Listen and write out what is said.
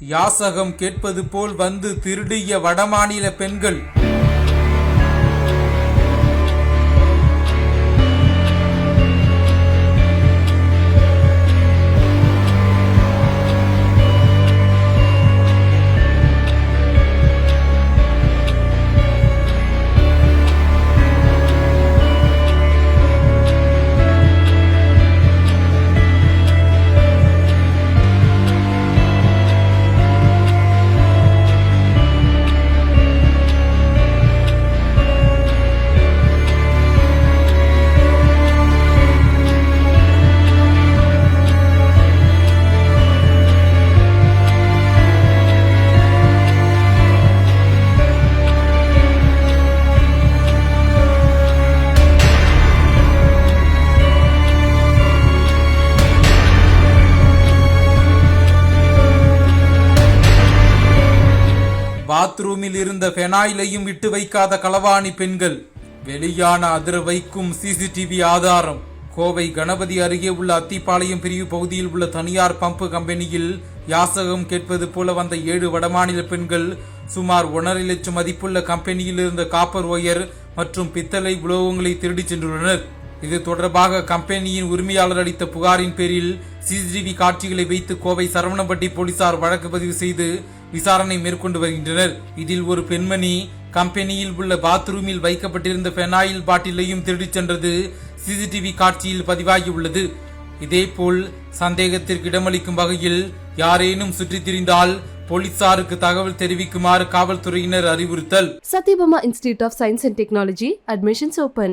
யாசகம் கேட்பது போல் வந்து திருடிய வடமாநில பெண்கள். பாத்ரூமில் இருந்த பெனாயிலையும் விட்டு வைக்காத களவாணி பெண்கள். வெளியான அதிர வைக்கும் சிசிடிவி ஆதாரம். கோவை கணபதி அருகே உள்ள அத்திப்பாளையம் பிரிவு பகுதியில் உள்ள தனியார் பம்பு கம்பெனியில் யாசகம் கேட்பது போல வந்த 7 வடமாநில பெண்கள் சுமார் 1.5 லட்சம் மதிப்புள்ள கம்பெனியில் இருந்த காப்பர் ஒயர் மற்றும் பித்தளை உலோகங்களை திருடி சென்றுள்ளனர். இது தொடர்பாக கம்பெனியின் உரிமையாளர் அளித்த புகாரின் பேரில் சிசிடிவி காட்சிகளை வைத்து கோவை சரவணம்பட்டி போலீசார் வழக்கு பதிவு செய்து விசாரணை மேற்கொண்டு வருகின்றனர். இதில் ஒரு பெண்மணி கம்பெனியில் உள்ள பாத்ரூமில் வைக்கப்பட்டிருந்த பெனாயில் பாட்டிலையும் திருடிச் சென்றது சிசிடிவி காட்சியில் பதிவாகியுள்ளது. இதேபோல் சந்தேகத்திற்கு இடமளிக்கும் வகையில் யாரேனும் சுற்றித் திரிந்தால் போலீசாருக்கு தகவல் தெரிவிக்குமாறு காவல்துறையினர் அறிவுறுத்தல். Satyabama Institute of Science and Technology admissions open.